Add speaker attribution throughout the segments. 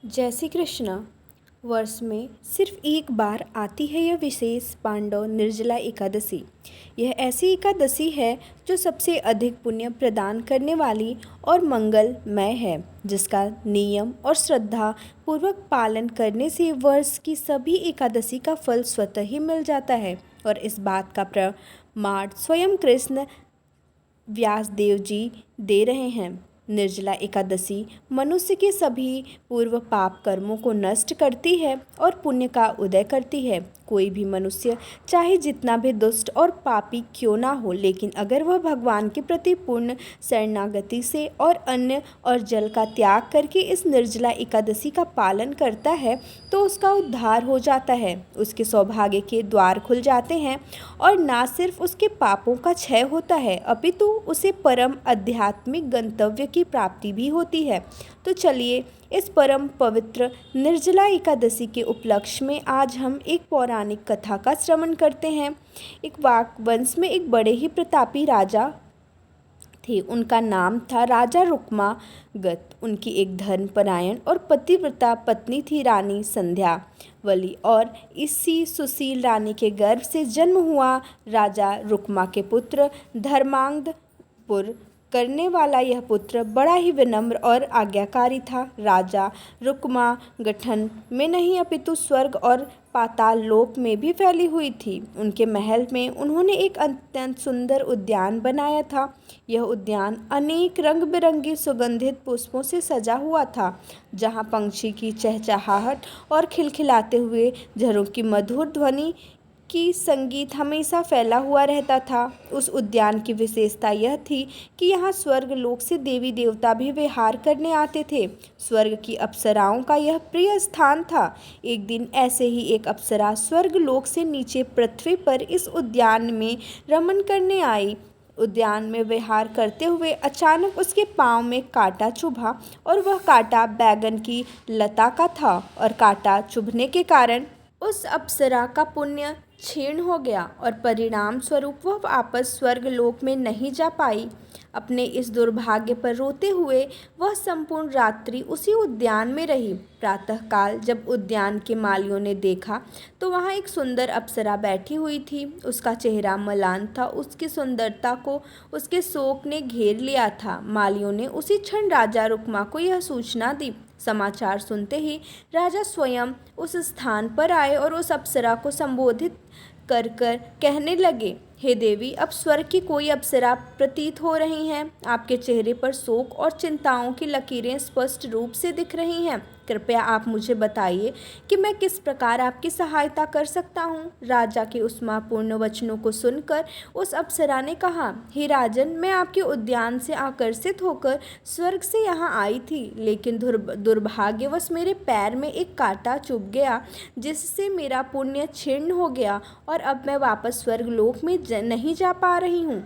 Speaker 1: जय श्री कृष्ण। वर्ष में सिर्फ एक बार आती है यह विशेष पांडव निर्जला एकादशी। यह ऐसी एकादशी है जो सबसे अधिक पुण्य प्रदान करने वाली और मंगलमय है, जिसका नियम और श्रद्धा पूर्वक पालन करने से वर्ष की सभी एकादशी का फल स्वतः ही मिल जाता है। और इस बात का प्रमाण स्वयं कृष्ण व्यासदेव जी दे रहे हैं। निर्जला एकादशी मनुष्य के सभी पूर्व पाप कर्मों को नष्ट करती है और पुण्य का उदय करती है। कोई भी मनुष्य चाहे जितना भी दुष्ट और पापी क्यों ना हो, लेकिन अगर वह भगवान के प्रति पूर्ण शरणागति से और अन्न और जल का त्याग करके इस निर्जला एकादशी का पालन करता है तो उसका उद्धार हो जाता है, उसके सौभाग्य के द्वार खुल जाते हैं और ना सिर्फ उसके पापों का क्षय होता है अपितु उसे परम आध्यात्मिक गंतव्य की प्राप्ति भी होती है। तो चलिए इस परम पवित्र निर्जला एकादशी के उपलक्ष्य में आज हम एक पौराणिक कथा का श्रवण करते हैं। एक वाक वंश में एक बड़े ही प्रतापी राजा थे। उनका नाम था राजा रुक्मागत। उनकी एक धर्मपरायण और पतिव्रता पत्नी थी रानी संध्यावली, और इसी सुशील रानी के गर्भ से जन्म हुआ राजा रुक्मा के पुत्र धर्मांगपुर करने वाला यह पुत्र बड़ा ही विनम्र और आज्ञाकारी था। राजा रुक्मा गठन में नहीं अपितु स्वर्ग और पाताल लोक में भी फैली हुई थी। उनके महल में उन्होंने एक अत्यंत सुंदर उद्यान बनाया था। यह उद्यान अनेक रंग बिरंगे सुगंधित पुष्पों से सजा हुआ था, जहाँ पंछी की चहचहाहट और खिलखिलाते हुए झरों की मधुर ध्वनि की संगीत हमेशा फैला हुआ रहता था। उस उद्यान की विशेषता यह थी कि यहाँ स्वर्ग लोक से देवी देवता भी विहार करने आते थे। स्वर्ग की अप्सराओं का यह प्रिय स्थान था। एक दिन ऐसे ही एक अप्सरा स्वर्ग लोक से नीचे पृथ्वी पर इस उद्यान में रमण करने आई। उद्यान में विहार करते हुए अचानक उसके पांव में कांटा चुभा, और वह कांटा बैगन की लता का था, और कांटा चुभने के कारण उस अप्सरा का पुण्य क्षीण हो गया और परिणाम स्वरूप वह वापस स्वर्ग लोक में नहीं जा पाई। अपने इस दुर्भाग्य पर रोते हुए वह संपूर्ण रात्रि उसी उद्यान में रही। प्रातःकाल जब उद्यान के मालियों ने देखा तो वहाँ एक सुंदर अप्सरा बैठी हुई थी। उसका चेहरा मलान था, उसकी सुंदरता को उसके शोक ने घेर लिया था। मालियों ने उसी क्षण राजा रुक्मा को यह सूचना दी। समाचार सुनते ही राजा स्वयं उस स्थान पर आए और उस अप्सरा को संबोधित कर कहने लगे, हे देवी, अब स्वर्ग की कोई अप्सरा प्रतीत हो रही हैं। आपके चेहरे पर शोक और चिंताओं की लकीरें स्पष्ट रूप से दिख रही हैं। कृपया आप मुझे बताइए कि मैं किस प्रकार आपकी सहायता कर सकता हूँ। राजा के उष्मापूर्ण वचनों को सुनकर उस अप्सरा ने कहा, हे राजन, मैं आपके उद्यान से आकर्षित होकर स्वर्ग से यहाँ आई थी, लेकिन दुर्भाग्यवश मेरे पैर में एक कांटा चुभ गया, जिससे मेरा पुण्य क्षीण हो गया और अब मैं वापस स्वर्ग लोक में नहीं जा पा रही हूँ।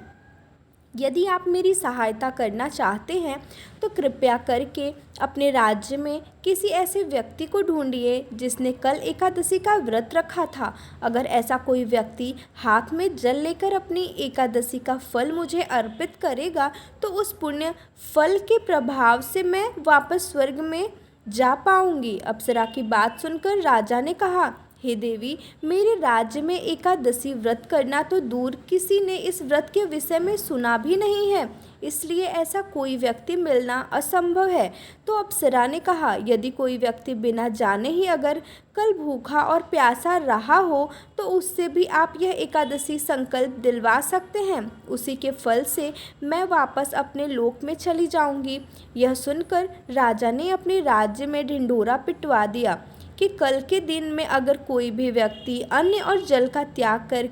Speaker 1: यदि आप मेरी सहायता करना चाहते हैं तो कृपया करके अपने राज्य में किसी ऐसे व्यक्ति को ढूंढिए जिसने कल एकादशी का व्रत रखा था। अगर ऐसा कोई व्यक्ति हाथ में जल लेकर अपनी एकादशी का फल मुझे अर्पित करेगा तो उस पुण्य फल के प्रभाव से मैं वापस स्वर्ग में जा पाऊंगी। अप्सरा की बात सुनकर राजा ने कहा, हे देवी, मेरे राज्य में एकादशी व्रत करना तो दूर, किसी ने इस व्रत के विषय में सुना भी नहीं है, इसलिए ऐसा कोई व्यक्ति मिलना असंभव है। तो अप्सरा ने कहा, यदि कोई व्यक्ति बिना जाने ही अगर कल भूखा और प्यासा रहा हो तो उससे भी आप यह एकादशी संकल्प दिलवा सकते हैं। उसी के फल से मैं वापस अपने लोक में चली जाऊंगी। यह सुनकर राजा ने अपने राज्य में ढिंढोरा पिटवा दिया कि कल के दिन में अगर कोई भी व्यक्ति अन्न और जल का त्याग कर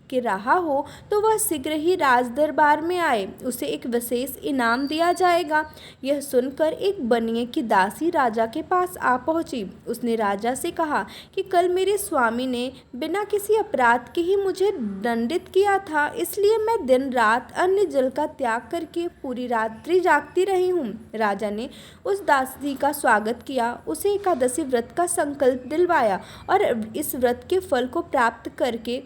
Speaker 1: के रहा हो तो वह शीघ्र ही राज दरबार में आए, उसे एक विशेष इनाम दिया जाएगा। यह सुनकर एक बनिए की दासी राजा के पास आ पहुंची। उसने राजा से कहा कि कल मेरे स्वामी ने बिना किसी अपराध के ही मुझे दंडित किया था, इसलिए मैं दिन रात अन्न जल का त्याग करके पूरी रात्रि जागती रही हूँ। राजा ने उस दासी का स्वागत किया, उसे एकादशी व्रत का संकल्प दिलवाया और इस व्रत के फल को प्राप्त करके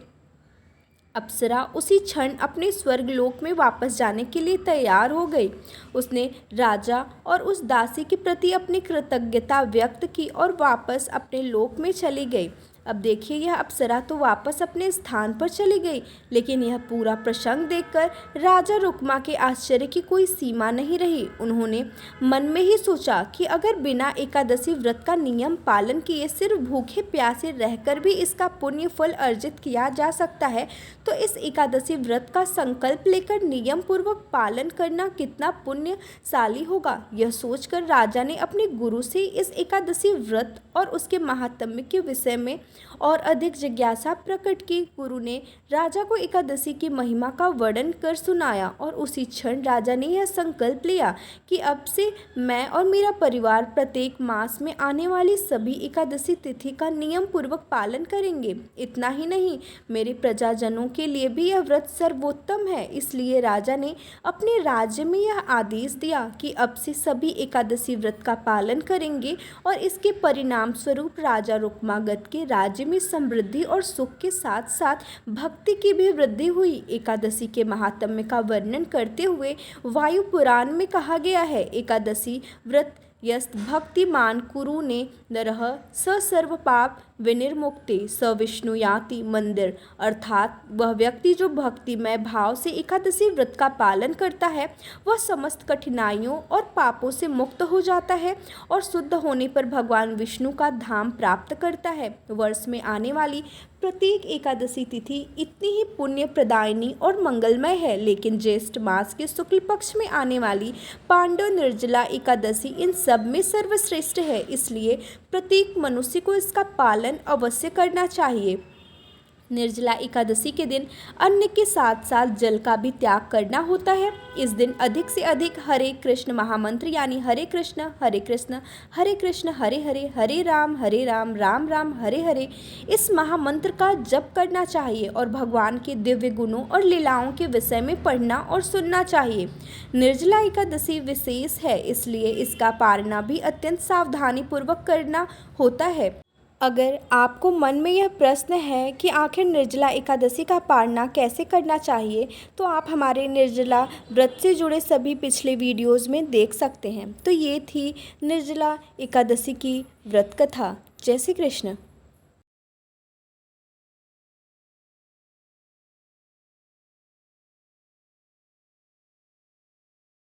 Speaker 1: अप्सरा उसी क्षण अपने स्वर्गलोक में वापस जाने के लिए तैयार हो गई। उसने राजा और उस दासी के प्रति अपनी कृतज्ञता व्यक्त की और वापस अपने लोक में चली गई। अब देखिए, यह अप्सरा तो वापस अपने स्थान पर चली गई, लेकिन यह पूरा प्रसंग देखकर राजा रुक्मा के आश्चर्य की कोई सीमा नहीं रही। उन्होंने मन में ही सोचा कि अगर बिना एकादशी व्रत का नियम पालन किए सिर्फ भूखे प्यासे रहकर भी इसका पुण्य फल अर्जित किया जा सकता है, तो इस एकादशी व्रत का संकल्प लेकर नियम पूर्वक पालन करना कितना पुण्यशाली होगा। यह सोचकर राजा ने अपने गुरु से इस एकादशी व्रत और उसके महात्म्य के विषय में और अधिक जिज्ञासा प्रकट की। गुरु ने राजा को एकादशी की महिमा का वर्णन कर सुनाया और उसी क्षण राजा ने यह संकल्प लिया कि अब से मैं और मेरा परिवार प्रत्येक मास में आने वाली सभी एकादशी तिथि का नियम पूर्वक पालन करेंगे। इतना ही नहीं, मेरे प्रजाजनों के लिए भी यह व्रत सर्वोत्तम है। इसलिए राजा ने अपने राज्य में यह आदेश दिया कि अब से सभी एकादशी व्रत का पालन करेंगे और इसके परिणाम स्वरूप राजा रुक्मागत के राज्य में समृद्धि और सुख के साथ साथ भक्ति की भी वृद्धि हुई। एकादशी के महात्म्य का वर्णन करते हुए वायु पुराण में कहा गया है, एकादशी व्रत यस्त भक्तिमान कुरु ने नरः स सर्व पाप विनिर्मुक्ते स विष्णु याति मंदिर। अर्थात वह व्यक्ति जो भक्तिमय भाव से एकादशी व्रत का पालन करता है वह समस्त कठिनाइयों और पापों से मुक्त हो जाता है और शुद्ध होने पर भगवान विष्णु का धाम प्राप्त करता है। वर्ष में आने वाली प्रत्येक एकादशी तिथि इतनी ही पुण्य प्रदायिनी और मंगलमय है, लेकिन ज्येष्ठ मास के शुक्ल पक्ष में आने वाली पांडव निर्जला एकादशी इन सब में सर्वश्रेष्ठ है। इसलिए प्रत्येक मनुष्य को इसका पालन अवश्य करना चाहिए। निर्जला एकादशी के दिन अन्न के साथ साथ जल का भी त्याग करना होता है। इस दिन अधिक से अधिक हरे कृष्ण महामंत्र यानी हरे कृष्ण हरे कृष्ण हरे हरे हरे राम राम राम हरे हरे इस महामंत्र का जप करना चाहिए और भगवान के दिव्य गुणों और लीलाओं के विषय में पढ़ना और सुनना चाहिए। निर्जला एकादशी विशेष है, इसलिए इसका पालना भी अत्यंत सावधानी पूर्वक करना होता है। अगर आपको मन में यह प्रश्न है कि आखिर निर्जला एकादशी का पालना कैसे करना चाहिए, तो आप हमारे निर्जला व्रत से जुड़े सभी पिछले वीडियोज़ में देख सकते हैं। तो ये थी निर्जला एकादशी की व्रत कथा। जय श्री कृष्ण।